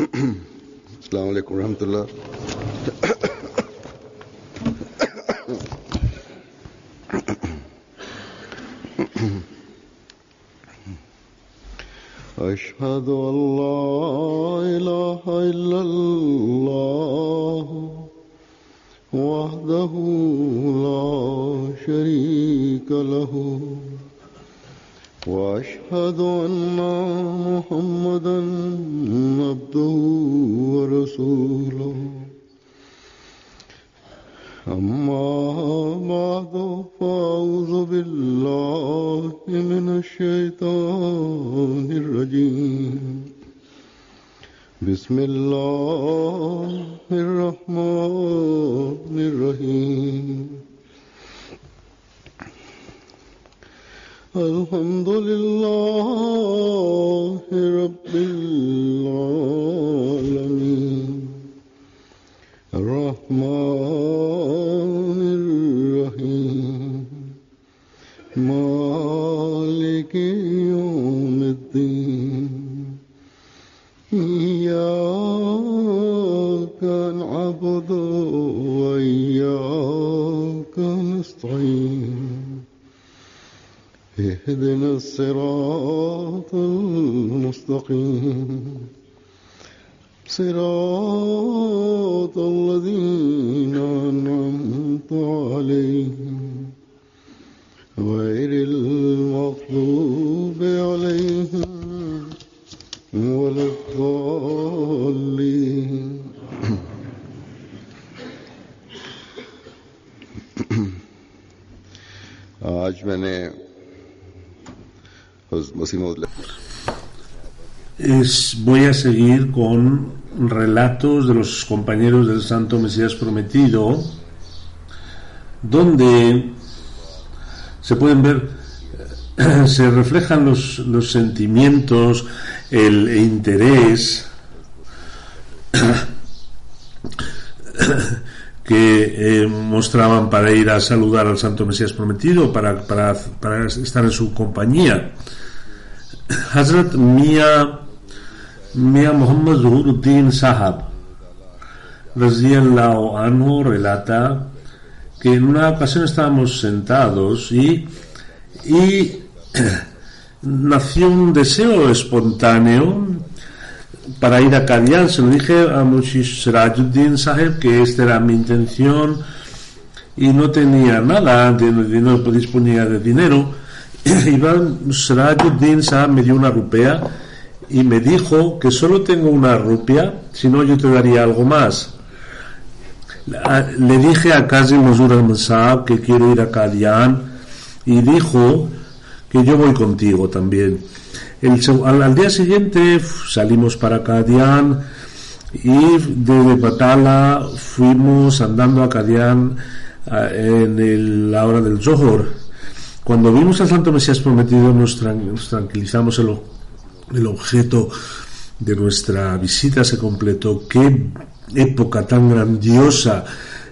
अस्सलाम वालेकुम रहमतुल्लाह। अशहदु अल्ला इलाहा इल्लल्लाह वहदहु ला शरीका लहु वअशहदु अन्ना मुहम्मदन अब्दुहु व रसूलुहु अम्मा बअदु फ़अऊज़ु बिल्लाहि मिनश शैतानिर रजीम बिस्मिल्लाहिर रहमानिर रहीम अल्हम्दुलिल्लाहि रब्बिल आलमीन अर्रहमानिर रहीम मालिकि यौमिद्दीन इय्याका नअबुदु व इय्याका नस्तईन اهدنا الصراط المستقيم صراط الذين أنعمت عليهم غير المغضوب عليهم ولا الضالين आज मैंने Voy a seguir con relatos de los compañeros del Santo Mesías Prometido, donde se pueden ver, se reflejan los sentimientos, el interés que mostraban para ir a saludar al Santo Mesías Prometido, para estar en su compañía. Hazrat Mia Muhammad Zuhuruddin Sahab Radiyallahu Anhu relata que en una ocasión estábamos sentados y nació un deseo espontáneo para ir a Qadian. Se lo dije a Mushis Sirajuddin Saheb que esta era mi intención y no tenía nada, no disponía de dinero. Iván Sirajuddin Saheb me dio una rupia y me dijo que solo tengo una rupia, si no yo te daría algo más. Le dije a Qazi Mazur al-Sahab que quiero ir a Qadian y dijo que yo voy contigo también. Al día siguiente salimos para Qadian y desde Batala fuimos andando a Qadian en la hora del Zohor. Cuando vimos al Santo Mesías Prometido nos tranquilizamos, el objeto de nuestra visita se completó. Qué época tan grandiosa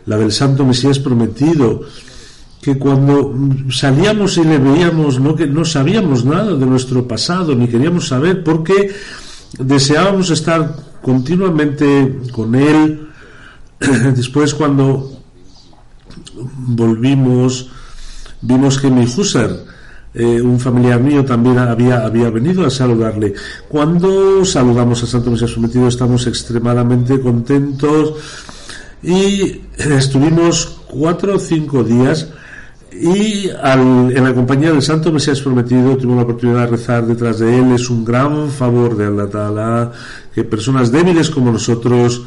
la del Santo Mesías Prometido, que cuando salíamos y le veíamos no sabíamos nada de nuestro pasado, ni queríamos saber, porque deseábamos estar continuamente con él. Después, cuando volvimos, vimos que mi Husser, un familiar mío, también había venido a saludarle. Cuando saludamos al Santo Mesías Prometido estamos extremadamente contentos y estuvimos 4 o 5 días. Y en la compañía del Santo Mesías Prometido tuvimos la oportunidad de rezar detrás de él. Es un gran favor de Allah Ta'ala que personas débiles como nosotros,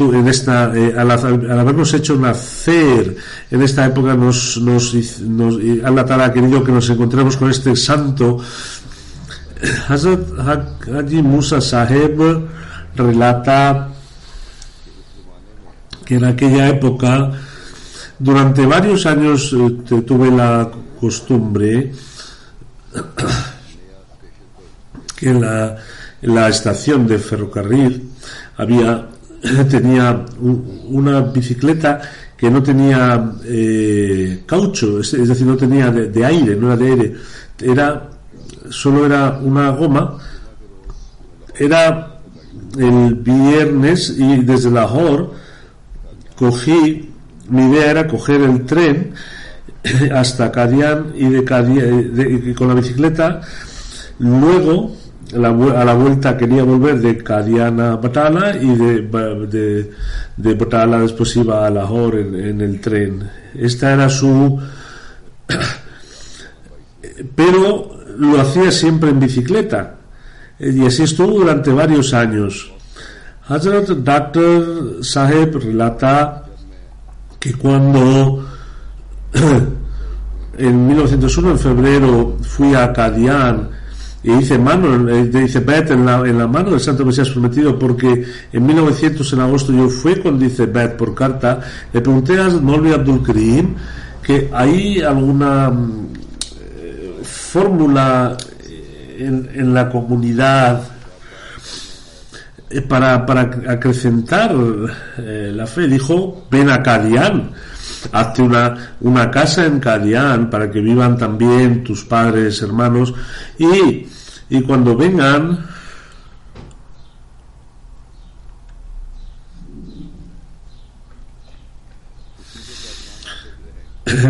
al habernos hecho nacer en esta época, Allah Ta'ala ha querido que nos encontremos con este santo. Hazrat Haji Musa Saheb relata que en aquella época, durante varios años, tuve la costumbre que en la estación de ferrocarril tenía una bicicleta que no tenía caucho, es decir, no tenía de aire, no era de aire, solo era una goma. Era el viernes y desde Lahore mi idea era coger el tren hasta Qadian y con la bicicleta. Luego a la vuelta quería volver de Qadian a Batala y de Batala después iba a Lahore en el tren. Esta era su... pero lo hacía siempre en bicicleta y así estuvo durante varios años. Hazrat Dr. Saheb relata que cuando en 1901 en febrero fui a Qadian y hice bet en la mano del Santo Mesías Prometido, porque en 1900 en agosto yo fui cuando hice bet por carta. Le pregunté a Molvi Abdul Karim que hay alguna fórmula en la comunidad para acrecentar la fe. Dijo: ven a Qadian, hazte una casa en Qadian para que vivan también tus padres, hermanos, y cuando vengan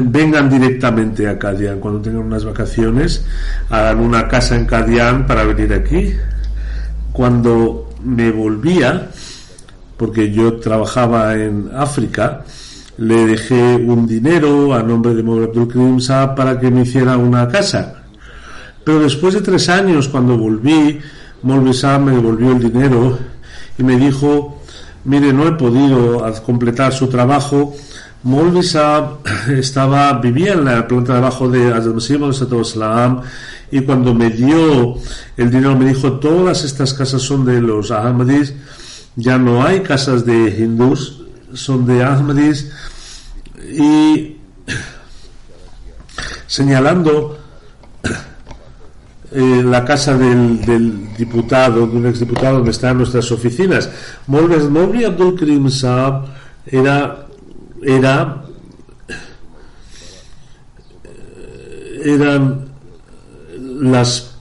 vengan directamente a Qadian cuando tengan unas vacaciones, hagan una casa en Qadian para venir aquí. Cuando me volvía, porque yo trabajaba en África, le dejé un dinero a nombre de Maulana Abdul Karim Saab para que me hiciera una casa. Pero después de 3 años, cuando volví, Maulvi Saab me devolvió el dinero y me dijo: mire, no he podido completar su trabajo. Maulvi Saab vivía en la planta de abajo de Hazrat Masih Maud Islam, y cuando me dio el dinero me dijo: todas estas casas son de los Ahmadis, ya no hay casas de hindús, son de Ahmadis. Y señalando la casa del diputado, de un exdiputado donde están nuestras oficinas, Maulvi Abdul Karim Saab eran las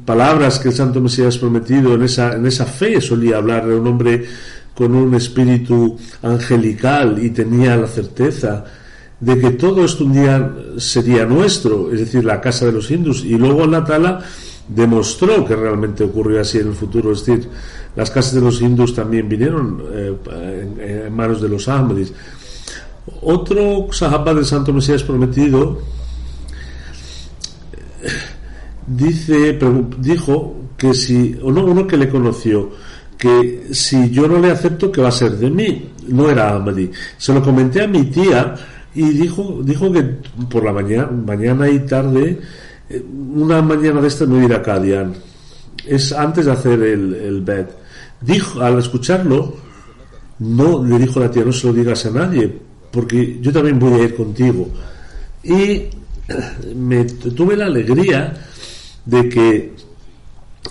palabras que el Santo Mesías Prometido en esa fe solía hablar. Era un hombre con un espíritu angelical y tenía la certeza de que todo esto un día sería nuestro, es decir, la casa de los hindús. Y luego Allah Ta'ala demostró que realmente ocurrió así en el futuro, es decir, las casas de los hindús también vinieron en manos de los Ahmadis. Otro sahaba del Santo Mesías Prometido dijo que uno que le conoció, que si yo no le acepto, ¿qué va a ser de mí? No era Ahmadi. Se lo comenté a mi tía y dijo que por la mañana y tarde, una mañana de estas me voy a ir a Qadian. Es antes de hacer el bet. Dijo, al escucharlo, no le dijo a la tía: no se lo digas a nadie, porque yo también voy a ir contigo. Y tuve la alegría de que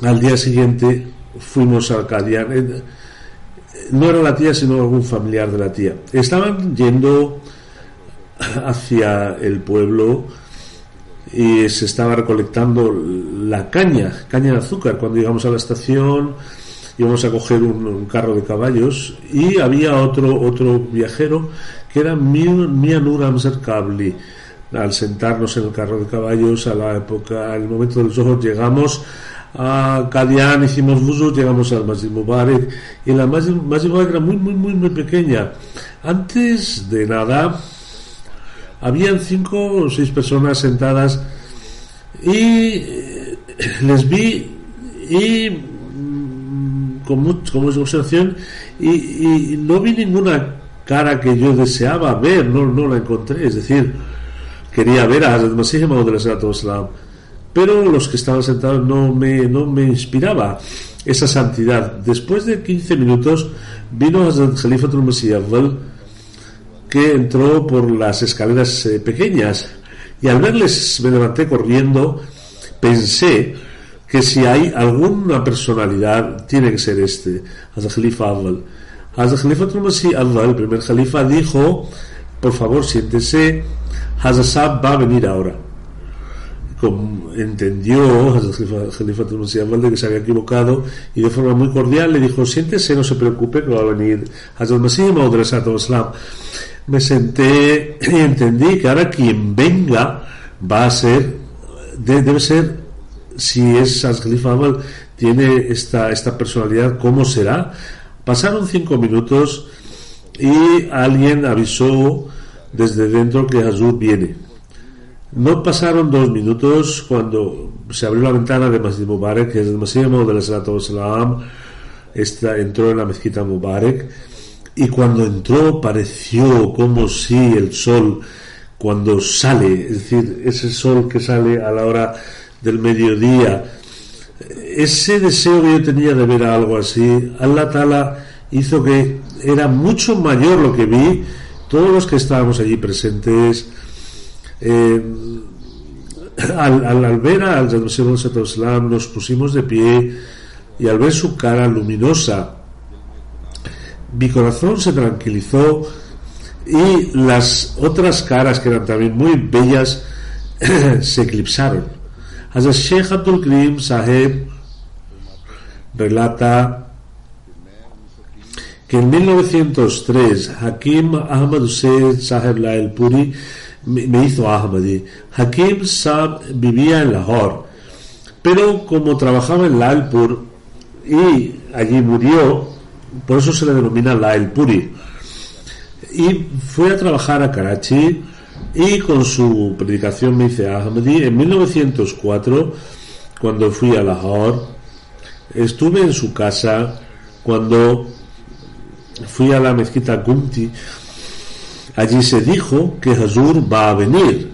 al día siguiente fuimos a Qadian. No era la tía, sino algún familiar de la tía. Estaban yendo hacia el pueblo y se estaba recolectando la caña de azúcar. Cuando llegamos a la estación íbamos a coger un carro de caballos y había otro viajero que era Mianur Amzer Kabli. Al sentarnos en el carro de caballos, en el momento del Zohor, llegamos a Qadian, hicimos wuzu, llegamos al Masjid Mubarak, y la Masjid Mubarak era muy pequeña. Antes de nada habían 5 o 6 personas sentadas y les vi y con mucha observación y no vi ninguna cara que yo deseaba ver, no la encontré. Es decir, quería ver a Hazrat Masih Maud Islam, pero los que estaban sentados no me inspiraba esa santidad. Después de 15 minutos vino Hazrat Khalifatul Masih Awwal, que entró por las escaleras pequeñas, y al verles me levanté corriendo. Pensé que si hay alguna personalidad tiene que ser Hazrat Khalifa Awwal. Hazrat Khalifatul Masih Awwal, el primer Khalifa, dijo: por favor, siéntese, Hazrat Saab va a venir ahora. entendió el Jalifa Masih Maud que se había equivocado, y de forma muy cordial le dijo: siéntese, no se preocupe, que va a venir Hazrat Masih Maud ﷺ. Me senté y entendí que ahora quien venga va a ser, debe ser, si es Hazrat Jalifa Ahmad, tiene esta personalidad, ¿cómo será? Pasaron 5 minutos y alguien avisó desde dentro que Hazur viene. No pasaron 2 minutos cuando se abrió la ventana de Masjid Mubarak, que es el Masih Maud entró en la mezquita Mubarak, y cuando entró pareció como si el sol, cuando sale, es decir, ese sol que sale a la hora del mediodía, ese deseo que yo tenía de ver algo así, Allah Ta'ala hizo que era mucho mayor lo que vi. Todos los que estábamos allí presentes, al ver al Masih nos pusimos de pie, y al ver su cara luminosa mi corazón se tranquilizó, y las otras caras que eran también muy bellas se eclipsaron. Hazrat Sheikh Abdul Karim Saheb relata que en 1903 Hakim Ahmad Hussain Saheb Lailpuri me hizo Ahmadi. Hakim Saheb vivía en Lahore, pero como trabajaba en Lailpur y allí murió, por eso se le denomina Lailpuri, y fue a trabajar a Karachi, y con su predicación me hice Ahmadi. En 1904, cuando fui a Lahore, estuve en su casa. Cuando fui a la mezquita Gumti, allí se dijo que Hazur va a venir.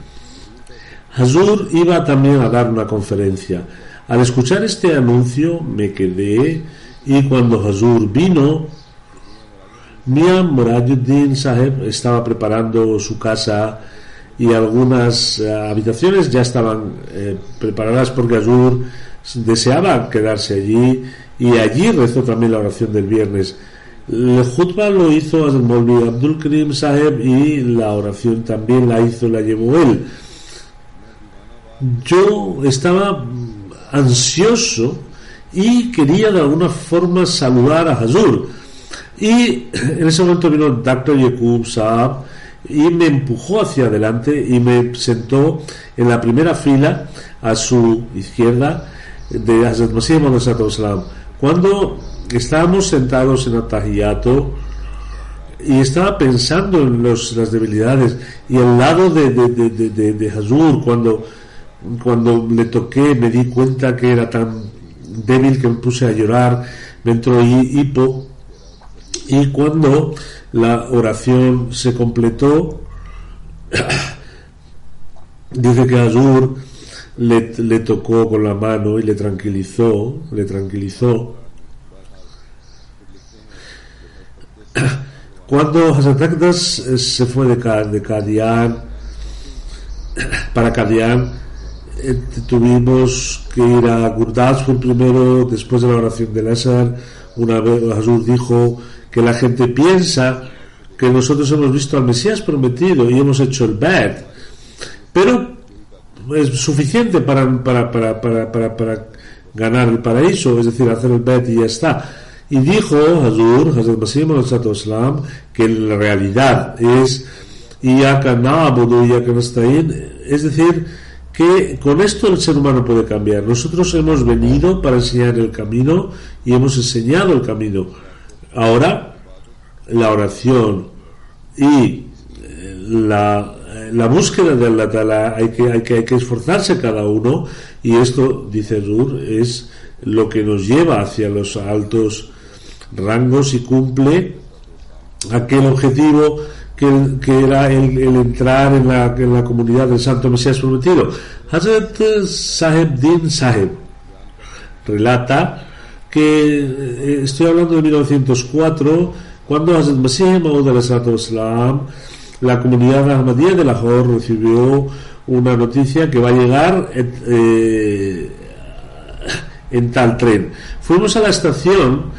Hazur iba también a dar una conferencia. Al escuchar este anuncio me quedé, y cuando Hazur vino, Mian Muraduddin Saheb estaba preparando su casa, y algunas habitaciones ya estaban preparadas porque Hazur deseaba quedarse allí, y allí rezó también la oración del viernes. El khutbah lo hizo el Maulvi Abdul Karim Saheb, y la oración también la llevó él. Yo estaba ansioso y quería de alguna forma saludar a Hazur, y en ese momento vino el Dr. Yaqub Saab y me empujó hacia adelante y me sentó en la primera fila a su izquierda de Hazrat Masih Maud. Cuando estábamos sentados en At-Tahiyato, y estaba pensando en las debilidades, y al lado de Hazur, cuando le toqué, me di cuenta que era tan débil que me puse a llorar, me entró hipo, y cuando la oración se completó, dice que Hazur le tocó con la mano y le tranquilizó. Cuando Hazrat Aqdas se fue de Qadian para Qadian, tuvimos que ir a Gurdaspur primero, después de la oración del Asar. Una vez Hazur dijo que la gente piensa que nosotros hemos visto al Mesías prometido y hemos hecho el Bait, pero es suficiente para ganar el paraíso, es decir, hacer el Bait y ya está. Y dijo Hazrat Masih Maud, que la realidad es Iyyaka na'budu wa iyyaka nasta'in, es decir, que con esto el ser humano puede cambiar. Nosotros hemos venido para enseñar el camino y hemos enseñado el camino. Ahora la oración y la búsqueda de Allah Ta'ala hay que esforzarse cada uno, y esto, dice Zur, es lo que nos lleva hacia los altos rangos y cumple aquel objetivo que era el entrar en la comunidad del Santo Mesías prometido. Hazrat Saheb Din Saheb relata que estoy hablando de 1904, cuando Hazrat Masih Maud la comunidad Ahmadiyya de Lahore recibió una noticia que va a llegar en tal tren. Fuimos a la estación,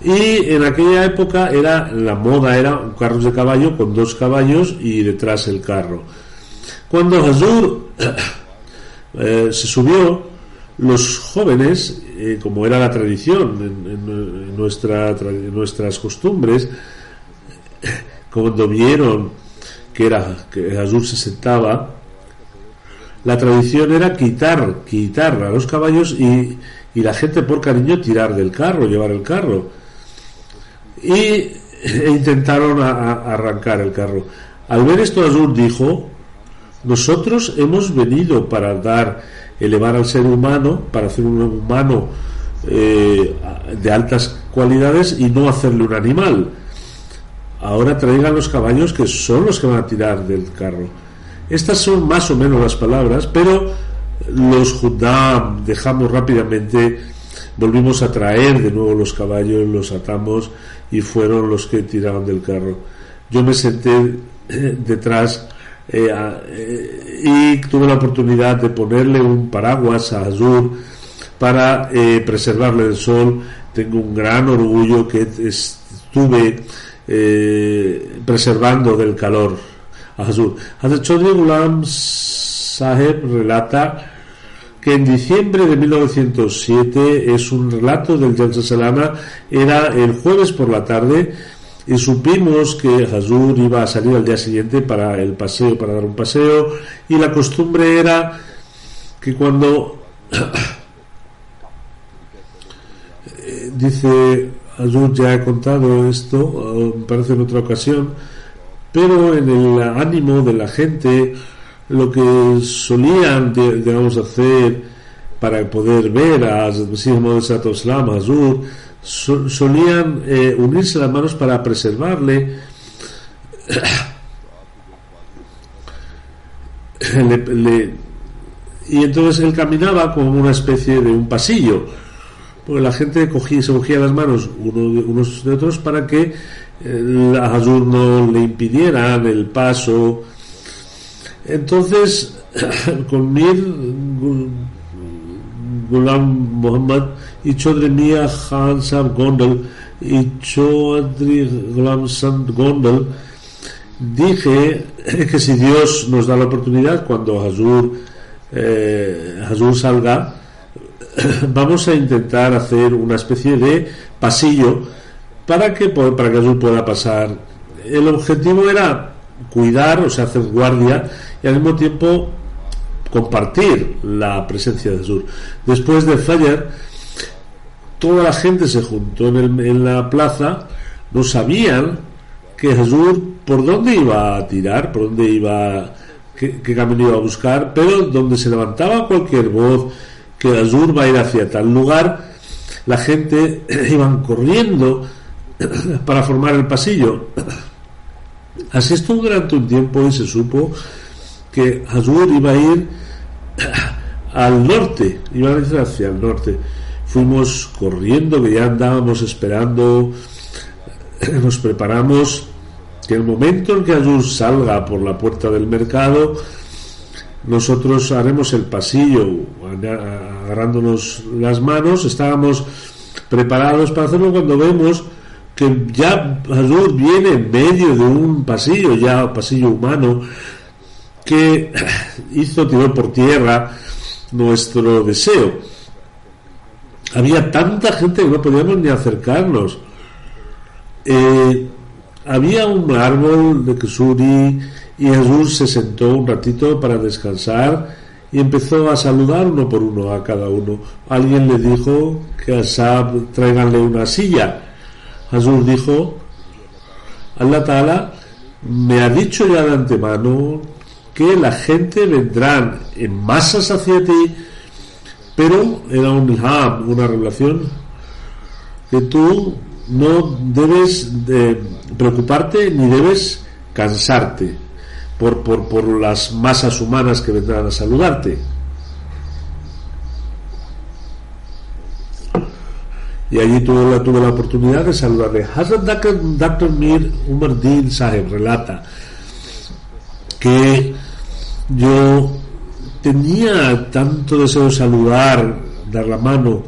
y en aquella época la moda era carros de caballo con 2 caballos y detrás el carro. Cuando Hazur se subió, los jóvenes, como era la tradición en nuestras costumbres, cuando vieron que Jesús se sentaba, la tradición era quitar a los caballos y la gente por cariño tirar del carro, llevar el carro, e intentaron arrancar el carro. Al ver esto, Jesús dijo: nosotros hemos venido para elevar al ser humano, para hacer un humano de altas cualidades y no hacerle un animal. Ahora traigan los caballos, que son los que van a tirar del carro. Estas son más o menos las palabras, pero los Judá dejamos rápidamente, volvimos a traer de nuevo los caballos, los atamos y fueron los que tiraron del carro. Yo me senté detrás y tuve la oportunidad de ponerle un paraguas a Azur para preservarle del sol. Tengo un gran orgullo que estuve preservando del calor a Azur. Hazrat Chaudhry Ghulam Saheb relata que en diciembre de 1907, es un relato del Jalsa Salana, era el jueves por la tarde, y supimos que Hazur iba a salir al día siguiente para dar un paseo, y la costumbre era que cuando dice Hazur, ya he contado esto, me parece en otra ocasión, pero en el ánimo de la gente, lo que solían, digamos, hacer para poder ver a Hazur, solían unirse las manos para preservarle. Y entonces él caminaba como una especie de un pasillo, porque la gente se cogía las manos unos de otros para que a Hazur no le impidieran el paso. Entonces, con Mir Ghulam Muhammad y Chaudhry Mia Khan Sahab Gondal y Chaudhry Ghulam Sahab Gondal, dije que si Dios nos da la oportunidad, cuando Hazur salga, vamos a intentar hacer una especie de pasillo para que Hazur pueda pasar. El objetivo era cuidar, o sea, hacer guardia, y al mismo tiempo compartir la presencia de Hazur. Después de Fajr, toda la gente se juntó en la plaza. No sabían que Hazur por dónde iba a tirar, por dónde iba, qué camino iba a buscar, pero donde se levantaba cualquier voz que Hazur va a ir hacia tal lugar, la gente iban corriendo para formar el pasillo. Así estuvo durante un tiempo y se supo que Hazur iba a ir al norte, iba a ir hacia el norte. Fuimos corriendo, que ya andábamos esperando, nos preparamos, que el momento en que Hazur salga por la puerta del mercado, nosotros haremos el pasillo agarrándonos las manos. Estábamos preparados para hacerlo cuando vemos que ya Hazur viene en medio de un pasillo, ya pasillo humano, que tiró por tierra nuestro deseo. Había tanta gente que no podíamos ni acercarnos. Había un árbol de Kesuri y Hazur se sentó un ratito para descansar y empezó a saludar uno por uno a cada uno. Alguien le dijo que a Saab tráiganle una silla. Hazur dijo: Allah Ta'ala me ha dicho ya de antemano que la gente vendrán en masas hacia ti, pero era un ilham, una revelación, que tú no debes de preocuparte ni debes cansarte por las masas humanas que vendrán a saludarte. Y allí tuve la oportunidad de saludarle. Hazrat Dr. Mir Umar Din Saheb relata que yo tenía tanto deseo de saludar, dar la mano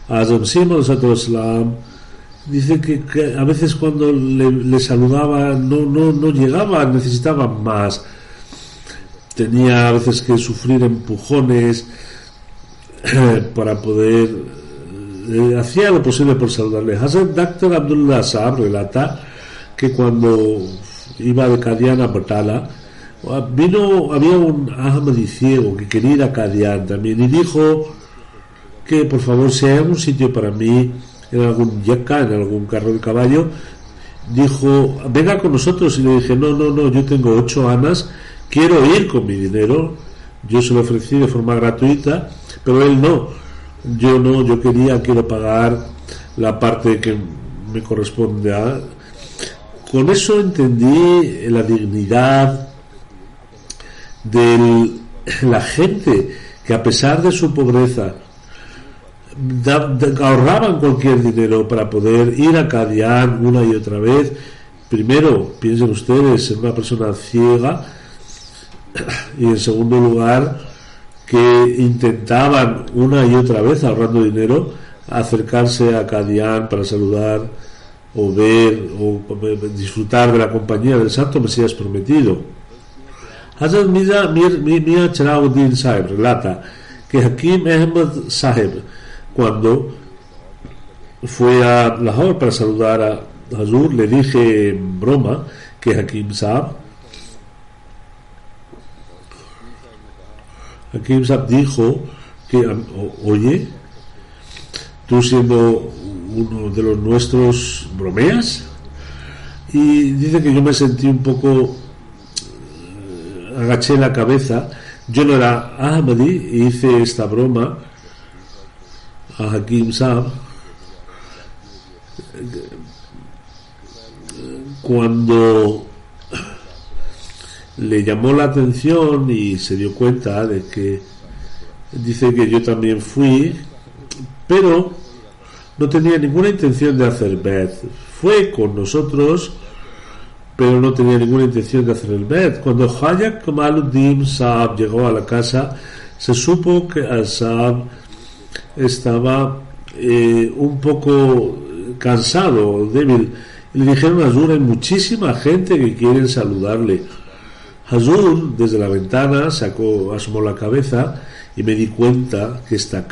a Hazrat Islam. Dice que a veces cuando le saludaba no llegaba, necesitaba más. tenía a veces que sufrir empujones para poder hacía lo posible por saludarle. Hazrat Dr. Abdullah Saab relata que cuando iba de Qadian a Batala había un Ahmadi ciego que quería ir a Qadian también y dijo que por favor si hay algún sitio para mí en algún yakka, en algún carro de caballo, dijo venga con nosotros, y le dije no, yo tengo 8 anas, quiero ir con mi dinero. Yo se lo ofrecí de forma gratuita, pero él yo quiero pagar la parte que me corresponde con eso entendí la dignidad de la gente que a pesar de su pobreza ahorraban cualquier dinero para poder ir a Qadian una y otra vez. Primero, piensen ustedes en una persona ciega, y en segundo lugar que intentaban una y otra vez, ahorrando dinero, acercarse a Qadian para saludar o ver o disfrutar de la compañía del Santo Mesías prometido. Hazrat Mia Chirauddin Sahib relata que Hakim Ahmad Sahib, cuando fue a Lahore para saludar a Hazur, le dije en broma que Hakim Sahib dijo que oye, tú siendo uno de los nuestros bromeas, y dice que yo me sentí un poco agaché la cabeza. Yo no era Ahmadi y hice esta broma a Hakim Sahib. Cuando le llamó la atención y se dio cuenta de que dice que yo también fui, pero no tenía ninguna intención de hacer bet. Fue con nosotros, pero no tenía ninguna intención de hacer el bet. Cuando Khaja Kamaluddin Saab llegó a la casa, se supo que Al-Saab estaba un poco cansado, débil, y le dijeron a Hazur: hay muchísima gente que quiere saludarle. Hazur desde la ventana asomó la cabeza y me di cuenta que la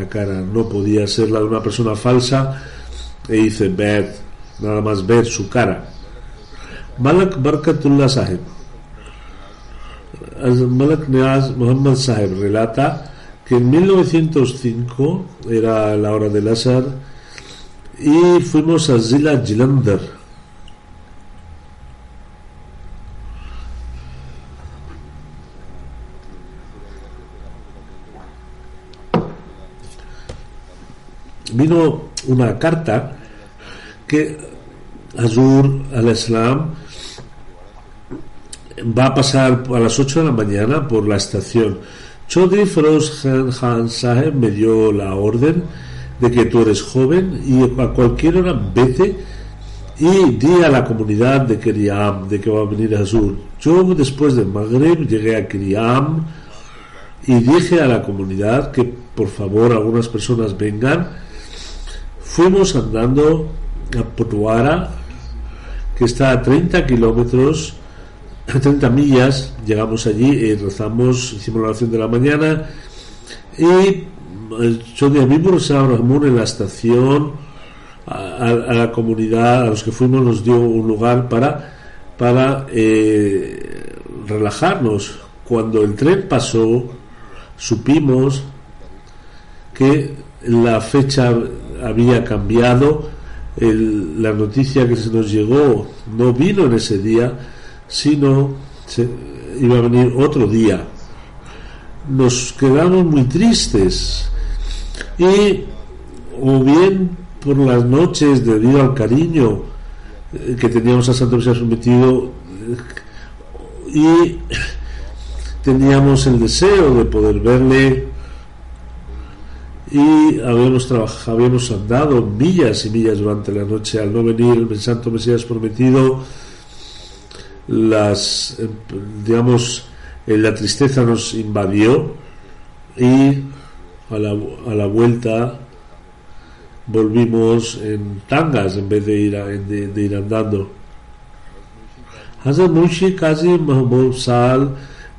cara no podía ser la de una persona falsa, e hice ver, nada más ver su cara. Malak Barkatullah Sahib, Malak Niaz Muhammad Sahib relata que en 1905 era la hora del Asar y fuimos a Zila Jalandhar. Vino una carta que Hazur al-Islam va a pasar a las 8 de la mañana por la estación. Chaudhry Feroz Khan Saheb me dio la orden de que tú eres joven y a cualquier hora vete y di a la comunidad de Kiriam de que va a venir Hazur. Yo después del Maghrib llegué a Kiriam y dije a la comunidad que por favor algunas personas vengan. Fuimos andando a Potwara, que está a 30 kilómetros, 30 millas. Llegamos allí y rezamos, hicimos la oración de la mañana, y Chaudhry Habibur Rahmun en la estación a la comunidad, a los que fuimos, nos dio un lugar para relajarnos. Cuando el tren pasó, supimos que la fecha había cambiado. La noticia que se nos llegó no vino en ese día, sino iba a venir otro día. Nos quedamos muy tristes, y o bien por las noches, debido al cariño que teníamos a Santo Mesías prometido, y teníamos el deseo de poder verle, y habíamos andado millas y millas durante la noche. Al no venir el Santo Mesías prometido, la tristeza nos invadió, y a la vuelta volvimos en tangas en vez de ir andando. Hazrat Munshi Qazi Mahbub Sal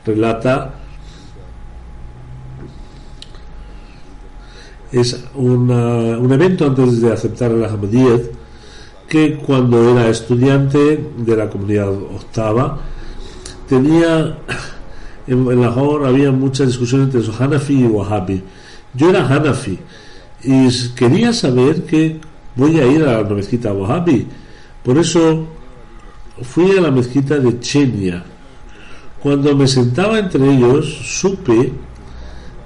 relata es un evento antes de aceptar el Ahmadiyyat, que cuando era estudiante de la comunidad octava tenía en Lahore había muchas discusiones entre los Hanafi y Wahhabi. Yo era Hanafi y quería saber que voy a ir a la mezquita Wahhabi, por eso fui a la mezquita de Chenia. Cuando me sentaba entre ellos supe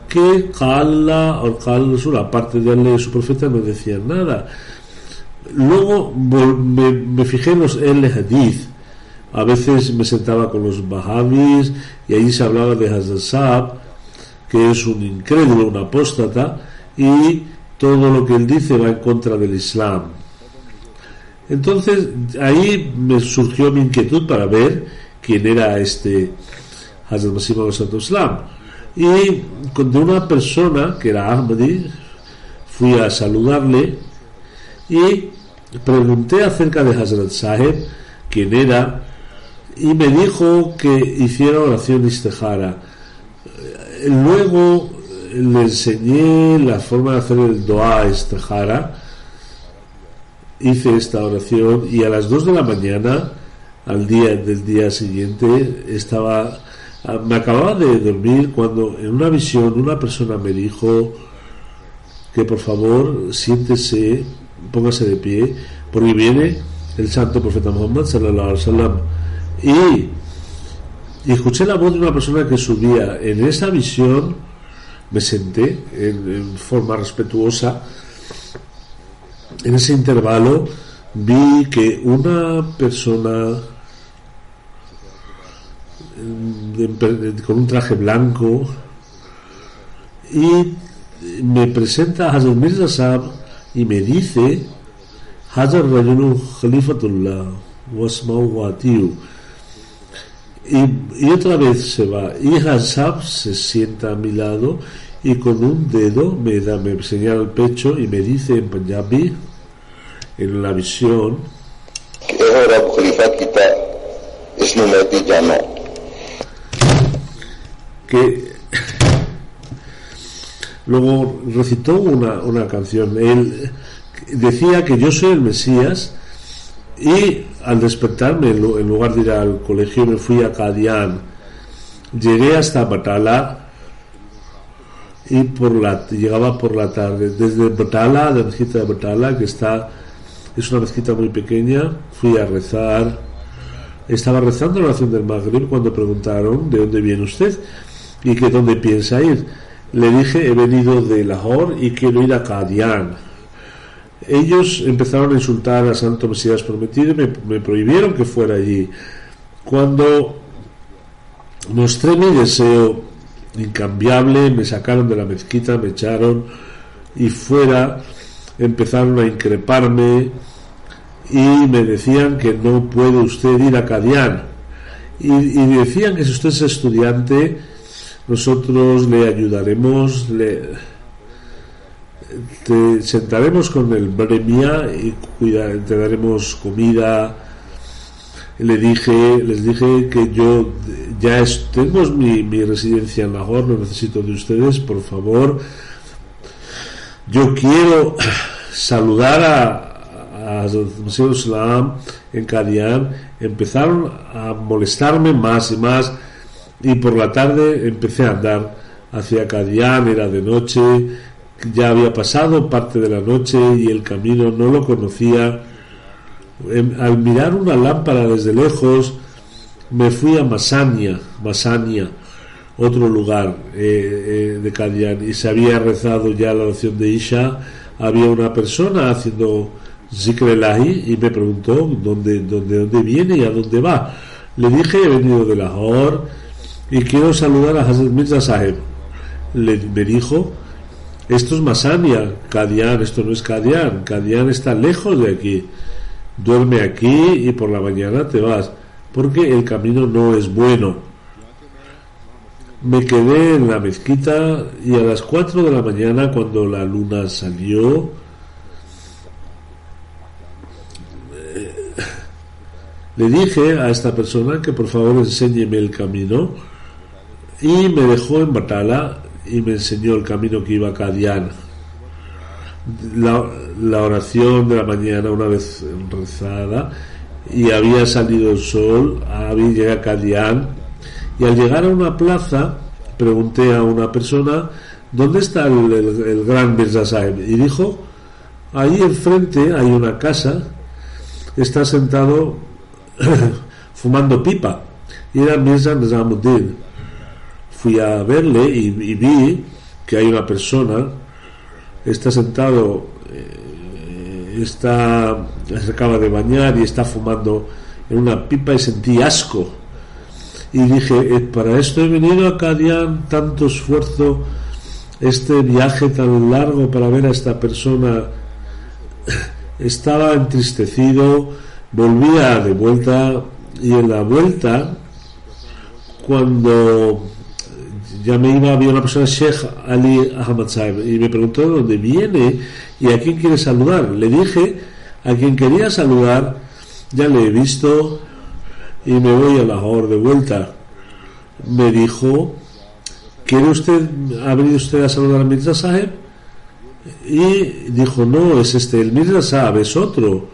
que Allah o Qala Rasul, aparte de Allah y su profeta, no decían nada. Luego me fijé en los Hadith. A veces me sentaba con los Wahhabis y allí se hablaba de Hazrat Saab, que es un incrédulo, un apóstata, y todo lo que él dice va en contra del Islam. Entonces ahí me surgió mi inquietud para ver quién era este Hazrat Masih Maud Islam, y de una persona que era Ahmadi fui a saludarle y pregunté acerca de Hazrat Saheb quién era, y me dijo que hiciera oración istihara. Luego le enseñé la forma de hacer el dua istihara, hice esta oración y a las 2 de la mañana del día siguiente me acababa de dormir cuando en una visión una persona me dijo que por favor siéntese, póngase de pie, porque viene el santo profeta Muhammad sallallahu alaihi wasallam. Y escuché la voz de una persona que subía. En esa visión me senté en forma respetuosa. En ese intervalo vi que una persona con un traje blanco y me presenta a Hazrat Mirza Sahab y me dice: Hazrat Rajulu Khalifatullah Wasmau Watiu. Y otra vez se va y Hazab se sienta a mi lado y con un dedo me señala el pecho y me dice en Punjabi, en la visión, que luego recitó una canción. Él decía que yo soy el Mesías, y al despertarme, en lugar de ir al colegio, me fui a Qadian. Llegué hasta Batala y llegaba por la tarde. Desde Batala, de la mezquita de Batala, que es una mezquita muy pequeña, fui a rezar. Estaba rezando la oración del Maghrib cuando preguntaron: ¿de dónde viene usted? ¿Y que dónde piensa ir? Le dije: he venido de Lahore y quiero ir a Qadian. Ellos empezaron a insultar a Santo Mesías Prometido y me prohibieron que fuera allí. Cuando mostré mi deseo incambiable, me sacaron de la mezquita, me echaron, y fuera empezaron a increparme y me decían que no puede usted ir a Qadian, y decían que si usted es estudiante nosotros le ayudaremos, te sentaremos con el Bremia y te daremos comida. Les dije que yo ya tengo mi residencia en Lahore, no necesito de ustedes, por favor. Yo quiero saludar a Masih Islam en Qadian. Empezaron a molestarme más y más, y por la tarde empecé a andar hacia Qadian. Era de noche, ya había pasado parte de la noche y el camino no lo conocía. Al mirar una lámpara desde lejos me fui a Masania, otro lugar de Qadian, y se había rezado ya la oración de Isha. Había una persona haciendo Zikr Elahi y me preguntó dónde viene y a dónde va. Le dije: he venido de Lahore y quiero saludar a Hazrat Mirza Saheb. Me dijo: esto es Masania, Qadian, esto no es Qadian. Qadian está lejos de aquí. Duerme aquí y por la mañana te vas, porque el camino no es bueno. Me quedé en la mezquita y a las 4 de la mañana, cuando la luna salió, le dije a esta persona que por favor enséñeme el camino, y me dejó en Batala y me enseñó el camino que iba a Qadian. La oración de la mañana, una vez rezada y había salido el sol, había llegado a Qadian, y al llegar a una plaza pregunté a una persona ¿dónde está el gran Mirza Sahib? Y dijo, ahí enfrente hay una casa, está sentado fumando pipa, y era Mirza Nizamuddin. Fui a verle y vi que hay una persona, está sentado, se acaba de bañar y está fumando en una pipa, y sentí asco y dije, para esto he venido a Qadian, tanto esfuerzo, este viaje tan largo para ver a esta persona. Estaba entristecido, volvía de vuelta, y en la vuelta, cuando ya me iba, había una persona, Sheikh Ali Ahmad Sahib, y me preguntó de dónde viene y a quién quiere saludar. Le dije, a quien quería saludar ya le he visto y me voy a Lahore de vuelta. Me dijo, ¿ha venido usted a saludar a Mirza Sahib? Y dijo, no, es el Mirza Sahib es otro,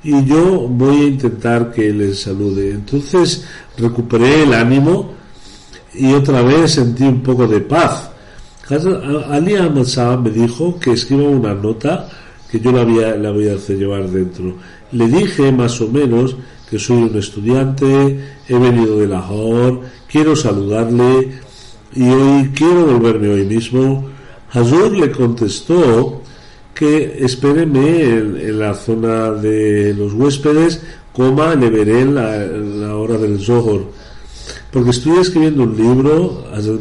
y yo voy a intentar que le salude. Entonces recuperé el ánimo y otra vez sentí un poco de paz. Ali Ahmad Sahib me dijo que escriba una nota que yo la voy a hacer llevar dentro. Le dije más o menos que soy un estudiante, he venido de Lahore, quiero saludarle y hoy quiero volverme hoy mismo. Hazur le contestó que espéreme en la zona de los huéspedes, le veré la hora del Zohor, porque estoy escribiendo un libro, estoy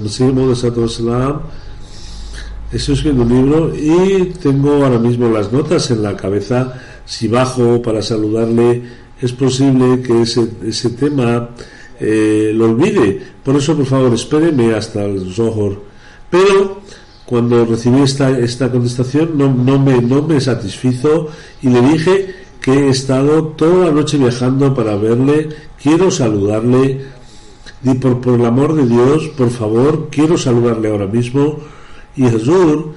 escribiendo un libro y tengo ahora mismo las notas en la cabeza. Si bajo para saludarle, es posible que ese tema lo olvide. Por eso, por favor, espéreme hasta el Zohor. Pero cuando recibí esta contestación no me satisfizo, y le dije que he estado toda la noche viajando para verle, quiero saludarle, y por el amor de Dios, por favor, quiero saludarle ahora mismo. Y Hazur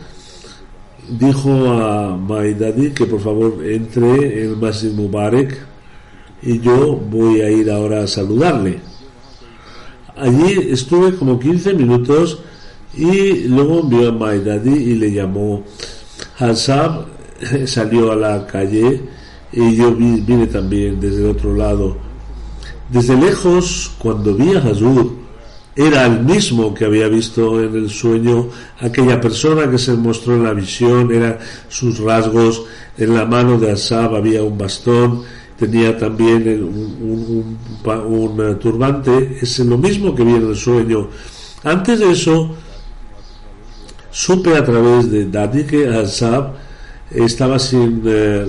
dijo a Maidadi que por favor entre en el Masjid Mubarak y yo voy a ir ahora a saludarle. Allí estuve como 15 minutos y luego envió a Maidadi y le llamó. Hassab salió a la calle y yo vine también desde el otro lado. Desde lejos, cuando vi a Hazur, era el mismo que había visto en el sueño, aquella persona que se mostró en la visión, eran sus rasgos. En la mano de Hassab había un bastón, tenía también un turbante, es lo mismo que vi en el sueño. Antes de eso, supe a través de Dadi que Hassab estaba sin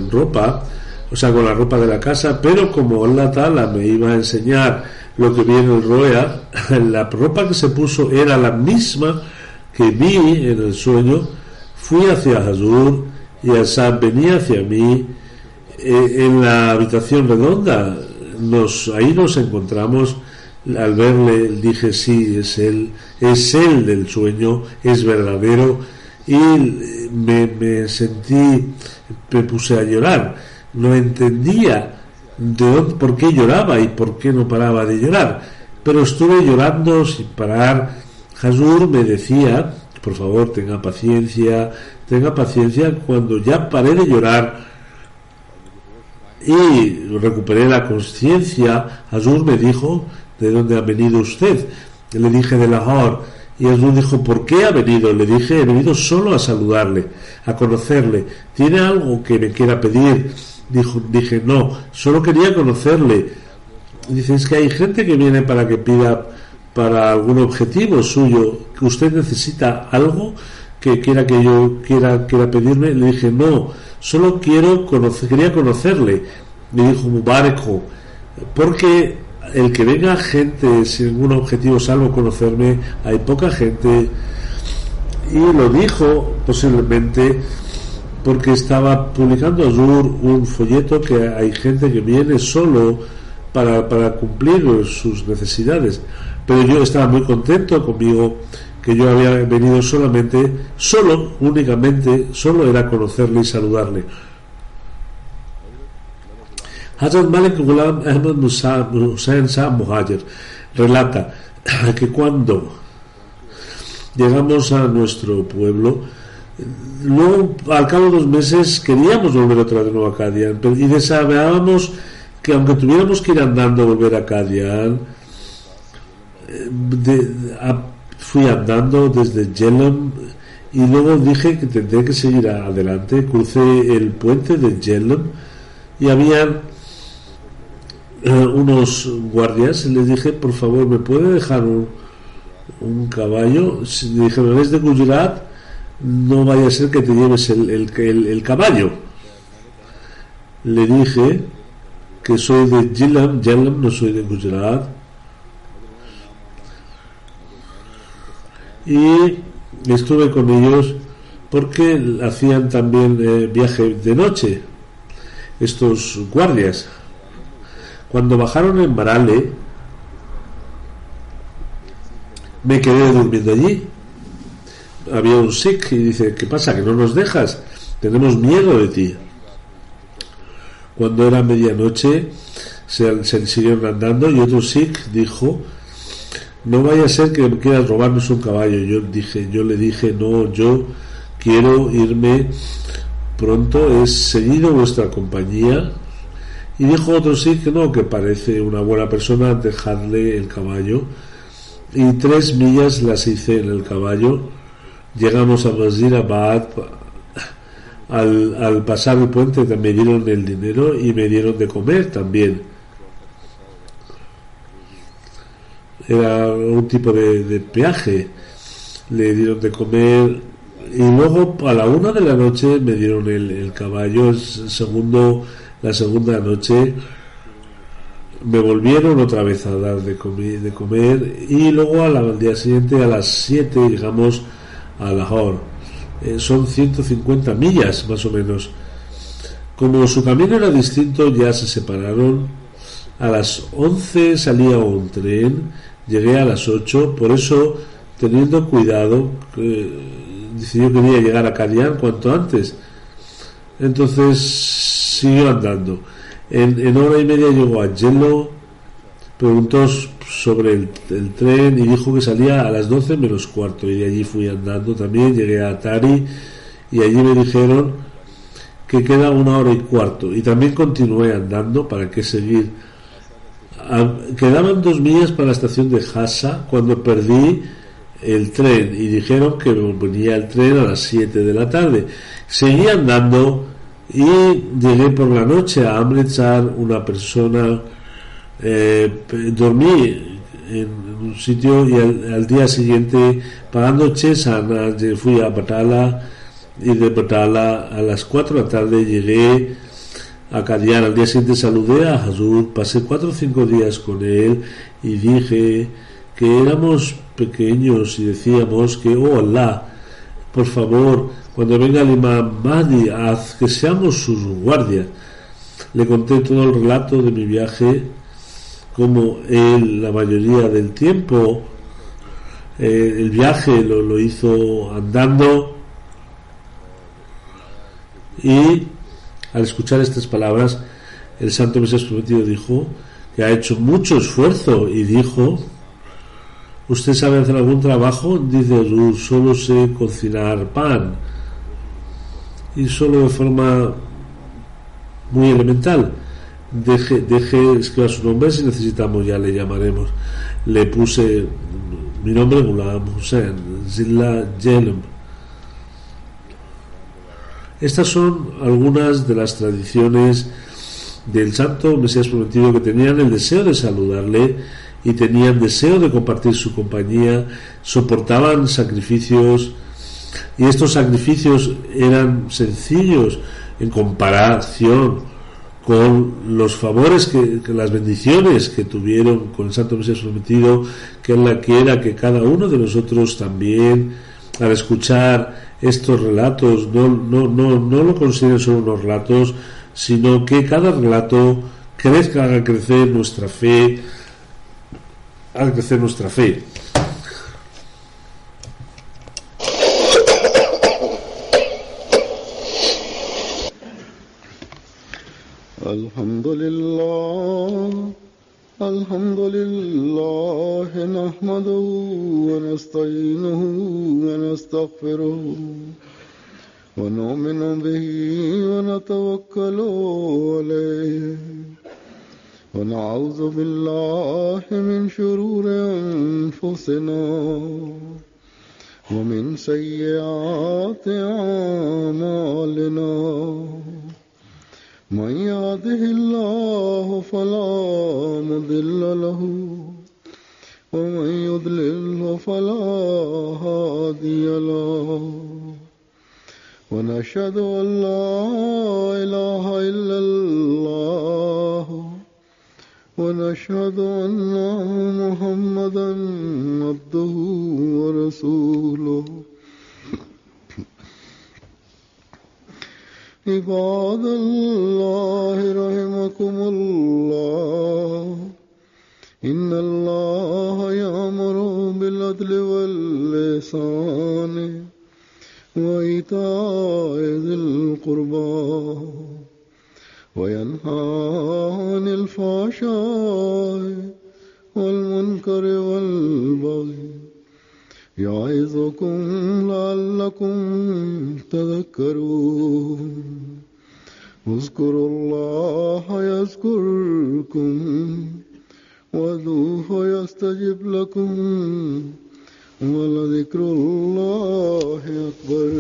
ropa, o sea, con la ropa de la casa, pero como Allah Ta'ala me iba a enseñar lo que vi en el Roya, la ropa que se puso era la misma que vi en el sueño. Fui hacia Hazur y Hassab venía hacia mí en la habitación redonda. Ahí nos encontramos. Al verle dije, sí, es él del sueño, es verdadero, y me puse a llorar. No entendía por qué lloraba y por qué no paraba de llorar, pero estuve llorando sin parar. Hazur me decía, por favor, tenga paciencia. Cuando ya paré de llorar y recuperé la conciencia, Hazur me dijo, ¿de dónde ha venido usted? Le dije, de Lahore. Y Hazur dijo, ¿por qué ha venido? Le dije, he venido solo a saludarle, a conocerle. ¿Tiene algo que me quiera pedir? Dije, no, solo quería conocerle. Dice, es que hay gente que viene para que pida para algún objetivo suyo, que usted necesita algo que quiera pedirme. Le dije, no, solo quería conocerle. Me dijo, Mubarakho, porque el que venga gente sin ningún objetivo salvo conocerme, hay poca gente. Y lo dijo posiblemente porque estaba publicando Hazur un folleto que hay gente que viene solo para cumplir sus necesidades. Pero yo estaba muy contento conmigo, que yo había venido únicamente era conocerle y saludarle. Hazrat Malik Ghulam Ahmad Hussain Shah Muhajir relata que cuando llegamos a nuestro pueblo, luego al cabo de 2 meses queríamos volver otra vez a Qadian, y deseábamos que, aunque tuviéramos que ir andando a volver a Qadian, fui andando desde Jhelum, y luego dije que tendré que seguir adelante. Crucé el puente de Jhelum y habían unos guardias, y les dije, por favor, ¿me puede dejar un caballo? Le dije, ¿no eres de Gujarat? No vaya a ser que te lleves el caballo. Le dije que soy de Jhelum, no soy de Gujarat. Y estuve con ellos porque hacían también viaje de noche estos guardias. Cuando bajaron en Marale, me quedé durmiendo allí. Había un Sikh y dice, ¿qué pasa? ¿Que no nos dejas? Tenemos miedo de ti. Cuando era medianoche se siguieron andando, y otro Sikh dijo, no vaya a ser que quieras robarnos un caballo. Yo le dije, no, yo quiero irme pronto, he seguido vuestra compañía. Y dijo otro Sikh que no, que parece una buena persona, dejadle el caballo. Y 3 millas las hice en el caballo. Llegamos a Wazirabad. Al pasar el puente me dieron el dinero y me dieron de comer también. Era un tipo de peaje. Le dieron de comer, y luego a la 1 de la noche me dieron el caballo. La segunda noche me volvieron otra vez a dar de comer, y luego al día siguiente a las 7 llegamos a Lahore. Son 150 millas más o menos. Como su camino era distinto, ya se separaron. A las 11 salía un tren, llegué a las 8, por eso, teniendo cuidado, yo quería llegar a Qadian cuanto antes. Entonces siguió andando. En hora y media llegó a Jhelum, preguntó sobre el tren y dijo que salía a las 12 menos cuarto, y allí fui andando también. Llegué a Tari y allí me dijeron que queda 1 hora y cuarto, y también continué andando. ¿Para qué seguir? Quedaban 2 millas para la estación de Hassa cuando perdí el tren, y dijeron que venía el tren a las 7 de la tarde. Seguí andando y llegué por la noche a Amritsar. Una persona, dormí en un sitio, y al día siguiente, pagando Chesana, fui a Batala, y de Batala a las 4 de la tarde llegué a Qadian. Al día siguiente saludé a Hazur, pasé 4 o 5 días con él, y dije que éramos pequeños y decíamos que, oh Allah, por favor, cuando venga el Imam Mahdi, haz que seamos sus guardias. Le conté todo el relato de mi viaje, como él la mayoría del tiempo el viaje lo hizo andando, y al escuchar estas palabras, el Santo Mesías Prometido dijo que ha hecho mucho esfuerzo, y dijo, ¿usted sabe hacer algún trabajo? Dice, solo sé cocinar pan, y solo de forma muy elemental. Deje escriba su nombre, si necesitamos ya le llamaremos. Le puse mi nombre, Ghulam Hussain, Zilla Jhelum. Estas son algunas de las tradiciones del Santo Mesías Prometido, que tenían el deseo de saludarle y tenían deseo de compartir su compañía, soportaban sacrificios, y estos sacrificios eran sencillos en comparación con los favores que las bendiciones que tuvieron con el Santo Mesías Prometido, que era que cada uno de nosotros también, al escuchar estos relatos, no lo consideren solo unos relatos, sino que cada relato crezca, haga crecer nuestra fe, haga crecer nuestra fe. الحمد لله نحمده ونستعينه ونستغفره ونؤمن به ونتوكل عليه ونعوذ بالله من شرور أنفسنا ومن سيئات أعمالنا من يهده الله فلا مضل له ومن يضلل فلا هادي له ونشهد أن لا إله إلا الله ونشهد أن محمدا عبده ورسوله عباد الله رحمكم الله إن الله يأمر بالعدل والإحسان وإيتاء ذي القربى وينهى عن الفحشاء والمنكر والبغي يعظكم لعلكم تذكرون اذكروا الله يذكركم وادعوه يستجب لكم ولذكر الله أكبر.